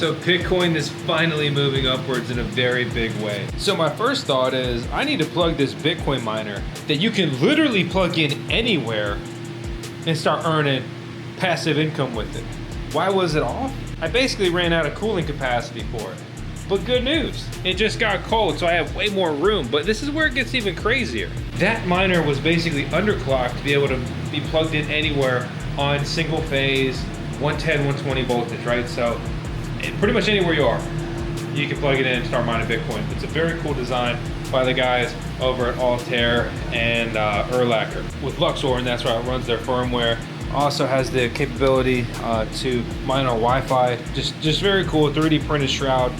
So Bitcoin is finally moving upwards in a very big way. So my first thought is I need to plug this Bitcoin miner that you can literally plug in anywhere and start earning passive income with it. Why was it off? I basically ran out of cooling capacity for it. But good news, it just got cold, so I have way more room. But this is where it gets even crazier. That miner was basically underclocked to be able to be plugged in anywhere on single phase, 110, 120 voltage, right? So pretty much anywhere you are, you can plug it in and start mining Bitcoin. It's a very cool design by the guys over at Altair and Erlacher with Luxor, and that's why it runs their firmware. Also has the capability to mine on Wi-Fi. Just very cool, 3D printed shroud.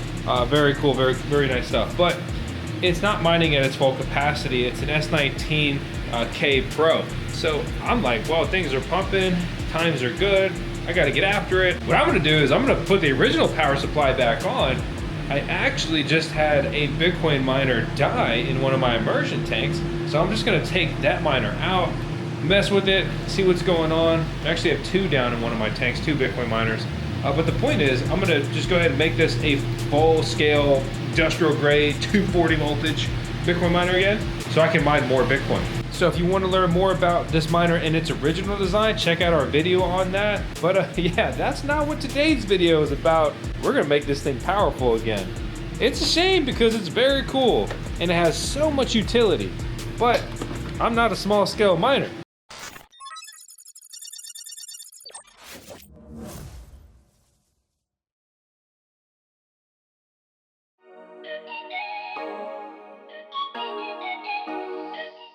Very cool, very nice stuff. But it's not mining at its full capacity. It's an S19K Pro. So I'm like, well, things are pumping, times are good. I got to get after it. What I'm going to do is I'm going to put the original power supply back on. I actually just had a Bitcoin miner die in one of my immersion tanks. So I'm just going to take that miner out, mess with it, see what's going on. I actually have two down in one of my tanks, two Bitcoin miners. But the point is, I'm gonna just go ahead and make this a full-scale, industrial-grade, 240 voltage Bitcoin miner again, so I can mine more Bitcoin. So if you want to learn more about this miner in its original design, check out our video on that. But yeah, that's not what today's video is about. We're gonna make this thing powerful again. It's a shame because it's very cool, and it has so much utility, but I'm not a small-scale miner.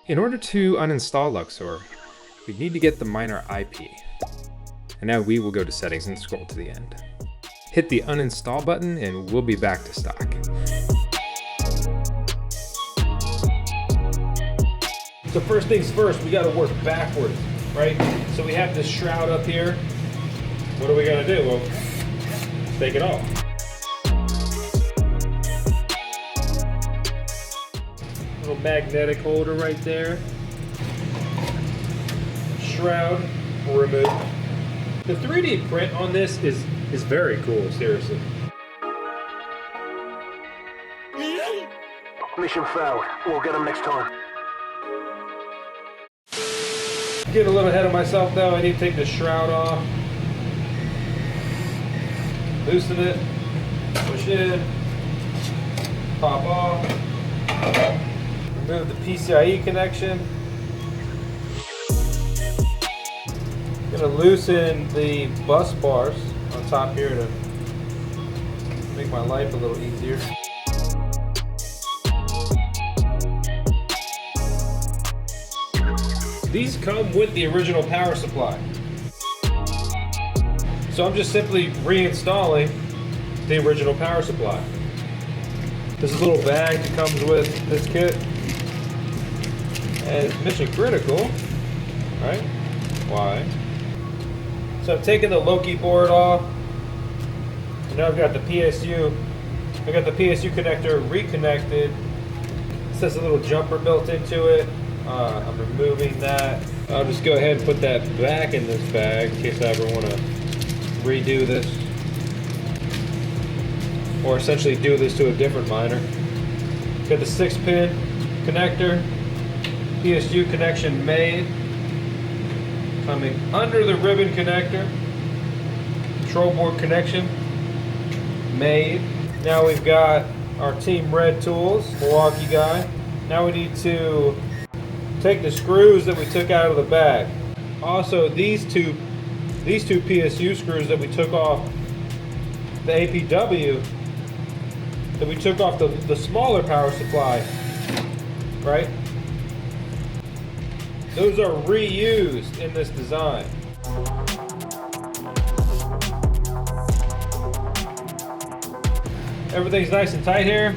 In order to uninstall Luxor, we need to get the miner IP. And now we will go to settings and scroll to the end. Hit the uninstall button and we'll be back to stock. So first things first, we gotta work backwards, right? So we have this shroud up here. What are we gonna do? Well, take it off. Little magnetic holder right there. Shroud removed. The 3D print on this is very cool, seriously. Mission failed. We'll get them next time. Get a little ahead of myself though. I need to take the shroud off. Loosen it. Push in. Pop off. Remove the PCIe connection. I'm gonna loosen the bus bars on top here to make my life a little easier. These come with the original power supply. So I'm just simply reinstalling the original power supply. This is a little bag that comes with this kit. And it's mission critical, right? Why? So I've taken the Loki board off. And now I've got the PSU. I got the PSU connector reconnected. It says a little jumper built into it. I'm removing that. I'll just go ahead and put that back in this bag in case I ever want to redo this. Or essentially do this to a different miner. Got the 6-pin connector. PSU connection made. Coming under the ribbon connector. Control board connection made. Now we've got our Team Red tools, Milwaukee guy. Now we need to take the screws that we took out of the bag. Also these two PSU screws that we took off the APW, that we took off the smaller power supply, right? Those are reused in this design. Everything's nice and tight here.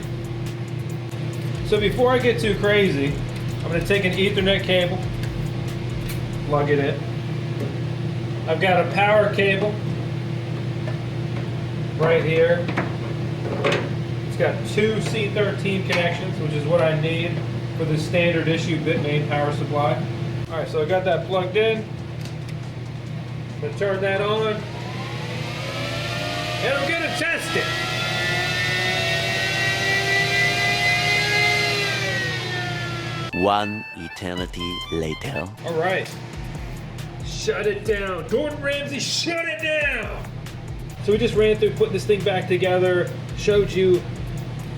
So before I get too crazy, I'm going to take an Ethernet cable, plug it in. I've got a power cable right here. It's got two C13 connections, which is what I need for the standard issue Bitmain power supply. Alright, so I got that plugged in. I'm going to turn that on. and I'm gonna test it. One eternity later. All right, shut it down. Gordon Ramsay, shut it down. So we just ran through putting this thing back together, showed you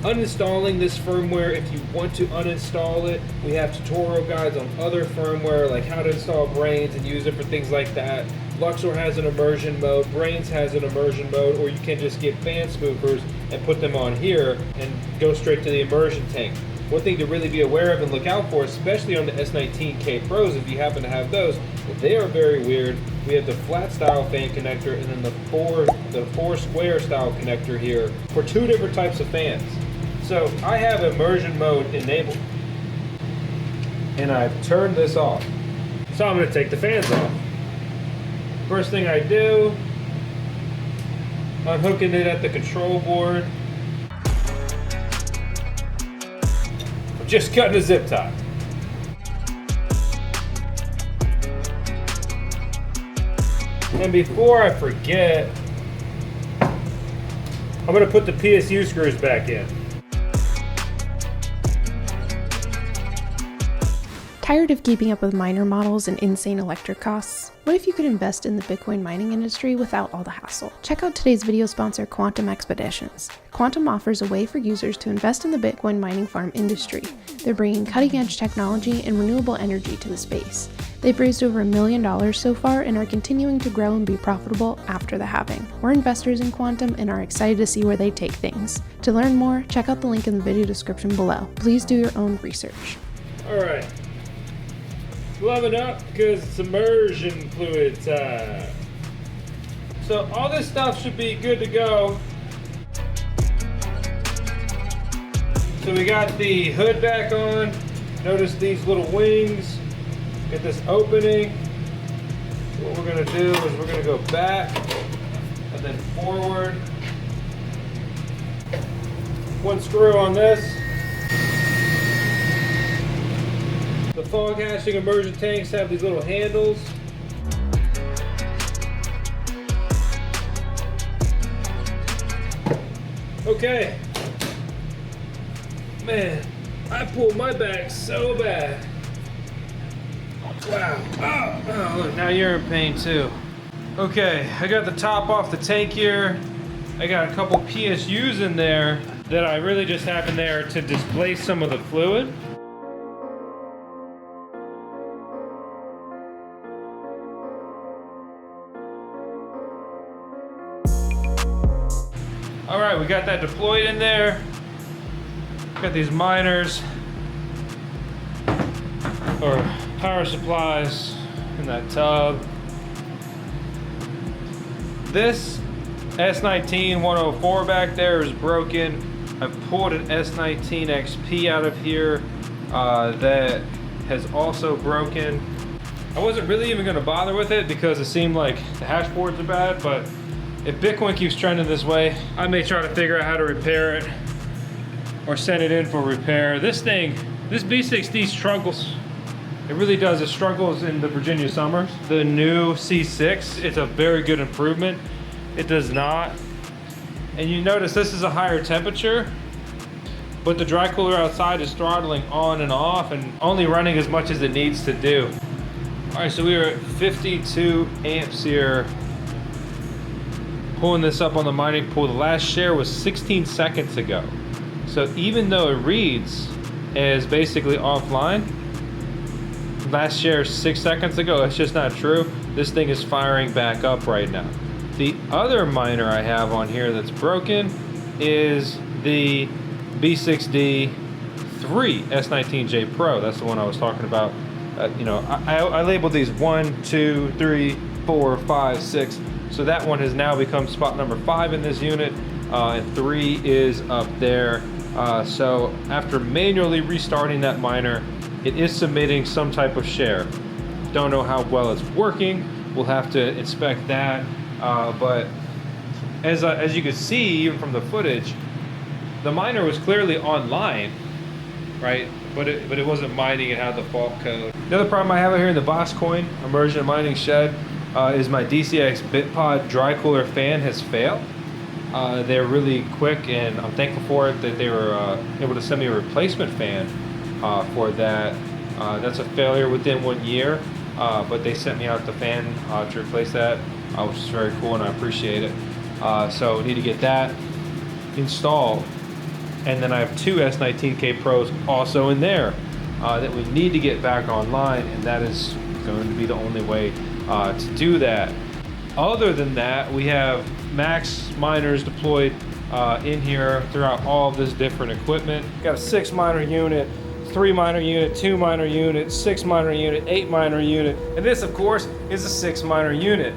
uninstalling this firmware if you want to uninstall it. We have tutorial guides on other firmware, like how to install Brains and use it for things like that. Luxor has an immersion mode, Brains has an immersion mode, or you can just get fan spoofers and put them on here and go straight to the immersion tank. One thing to really be aware of and look out for, especially on the S19K Pros, if you happen to have those, they are very weird. We have the flat style fan connector and then the four square style connector here for two different types of fans. So I have immersion mode enabled, and I've turned this off. So I'm going to take the fans off. First thing I do, unhooking it at the control board. I'm just cutting a zip tie. And before I forget, I'm going to put the PSU screws back in. Tired of keeping up with miner models and insane electric costs? What if you could invest in the Bitcoin mining industry without all the hassle? Check out today's video sponsor, Quantum Expeditions. Quantum offers a way for users to invest in the Bitcoin mining farm industry. They're bringing cutting-edge technology and renewable energy to the space. They've raised over $1 million so far and are continuing to grow and be profitable after the halving. We're investors in Quantum and are excited to see where they take things. To learn more, check out the link in the video description below. Please do your own research. All right. Loving up because it's immersion fluid time. So all this stuff should be good to go. So we got the hood back on. Notice these little wings. Get this opening. What we're gonna do is we're gonna go back and then forward. One screw on this. The fog hashing immersion tanks have these little handles. Okay. Man, I pulled my back so bad. Wow. Oh, look, now you're in pain too. Okay, I got the top off the tank here. I got a couple PSUs in there that I really just have in there to displace some of the fluid. All right, we got that deployed in there. Got these miners or power supplies in that tub. This S19-104 back there is broken. I pulled an S19XP out of here that has also broken. I wasn't really even gonna bother with it because it seemed like the hash boards are bad, but if Bitcoin keeps trending this way, I may try to figure out how to repair it or send it in for repair. This B6D struggles. It really does. It struggles in the Virginia summers. The new C6, it's a very good improvement. It does not. And you notice this is a higher temperature, but the dry cooler outside is throttling on and off and only running as much as it needs to do. All right, so we are at 52 amps here. Pulling this up on the mining pool. The last share was 16 seconds ago. So even though it reads as basically offline, last share 6 seconds ago, it's just not true. This thing is firing back up right now. The other miner I have on here that's broken is the B6D3 S19J Pro. That's the one I was talking about. I labeled these 1, 2, 3, 4, 5, 6. So that one has now become spot number 5 in this unit, and 3 is up there. So after manually restarting that miner, it is submitting some type of share. Don't know how well it's working. We'll have to inspect that. But as you can see, even from the footage, the miner was clearly online, right? But it wasn't mining. It had the fault code. The other problem I have out here in the Voskcoin immersion mining shed is my DCX BitPod dry cooler fan has failed. They're really quick, and I'm thankful for it that they were able to send me a replacement fan for that. That's a failure within 1 year, but they sent me out the fan to replace that, which is very cool, and I appreciate it. So need to get that installed, and then I have two S19K Pros also in there that we need to get back online, and that is going to be the only way to do that. Other than that, we have max miners deployed in here throughout all of this different equipment. Got a 6 miner unit, 3 miner unit, 2 miner unit, 6 miner unit, 8 miner unit, and this of course is a 6 miner unit.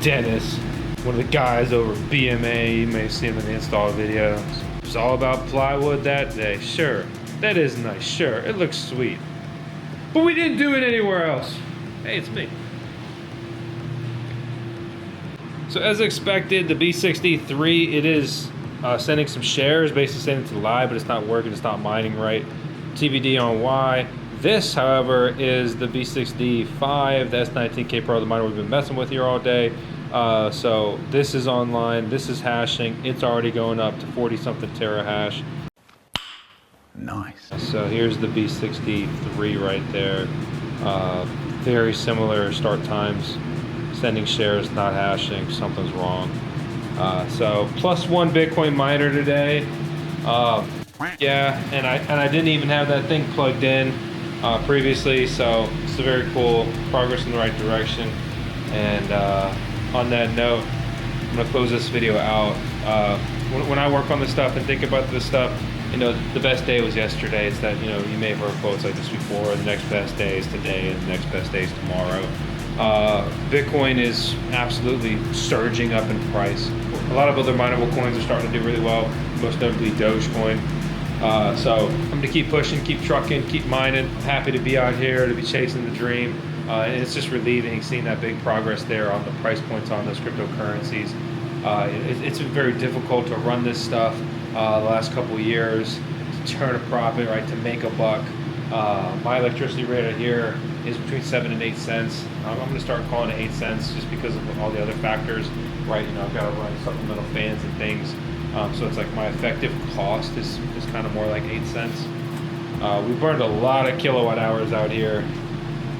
Dennis, one of the guys over at BMA, you may see him in the install videos. It's all about plywood that day. Sure, that is nice, sure, it looks sweet. But we didn't do it anywhere else. Hey, it's me. So as expected, the B60-3, it is sending some shares, basically sending it to live, but it's not working, it's not mining right. TBD on why. This, however, is the B60-5, the S19K Pro, the miner we've been messing with here all day. So this is online, this is hashing, it's already going up to 40-something terahash. Nice. So here's the B60-3 right there. Very similar start times. Sending shares, not hashing, something's wrong. So +1 Bitcoin miner today. Yeah, and I didn't even have that thing plugged in previously, so it's a very cool progress in the right direction. And on that note, I'm gonna close this video out. When I work on this stuff and think about this stuff, you know, the best day was yesterday. It's that, you know, you may have heard quotes like this before, the next best day is today, and the next best day is tomorrow. Bitcoin is absolutely surging up in price. A lot of other mineable coins are starting to do really well, most notably Dogecoin. So I'm going to keep pushing, keep trucking, keep mining. I'm happy to be out here, to be chasing the dream. And it's just relieving seeing that big progress there on the price points on those cryptocurrencies. It's been very difficult to run this stuff the last couple of years, to turn a profit, right, to make a buck. My electricity rate out here is between 7 and 8 cents. I'm going to start calling it 8 cents just because of all the other factors, right? You know, I've got to run supplemental fans and things. So it's like my effective cost is kind of more like 8 cents. We burned a lot of kilowatt hours out here.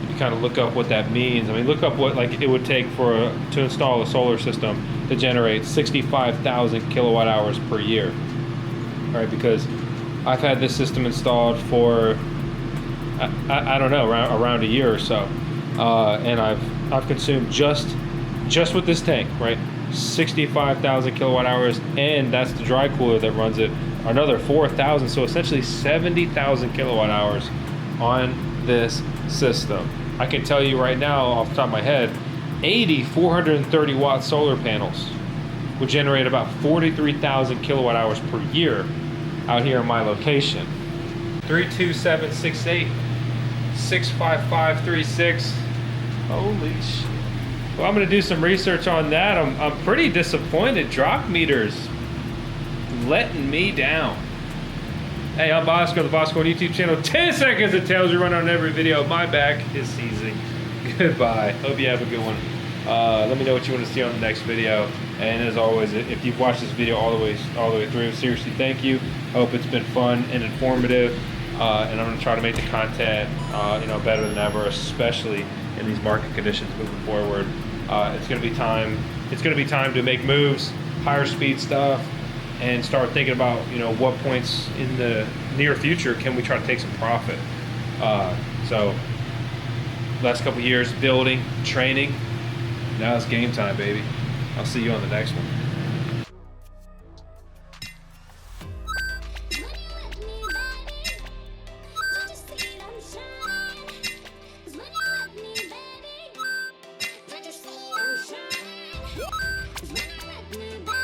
You kind of look up what that means. I mean, look up what like it would take to install a solar system to generate 65,000 kilowatt hours per year, right? Because I've had this system installed for I don't know, around a year or so, and I've consumed just with this tank, right, 65,000 kilowatt hours, and that's the dry cooler that runs it, another 4,000, so essentially 70,000 kilowatt hours on this system. I can tell you right now, off the top of my head, 80 430 watt solar panels would generate about 43,000 kilowatt hours per year out here in my location. 32768 65536. Holy shit. Well, I'm gonna do some research on that. I'm pretty disappointed. Drop meters letting me down. Hey, I'm Voskcoin, the Voskcoin YouTube channel. 10 seconds of tails you run on every video. My back is seizing. Goodbye. Hope you have a good one. Let me know what you want to see on the next video. And as always, if you've watched this video all the way through, seriously, thank you. I hope it's been fun and informative. And I'm going to try to make the content, you know, better than ever, especially in these market conditions moving forward. It's going to be time. It's going to be time to make moves, higher speed stuff, and start thinking about, you know, what points in the near future can we try to take some profit. So, last couple years building, training. Now it's game time, baby. I'll see you on the next one. When you let me, baby.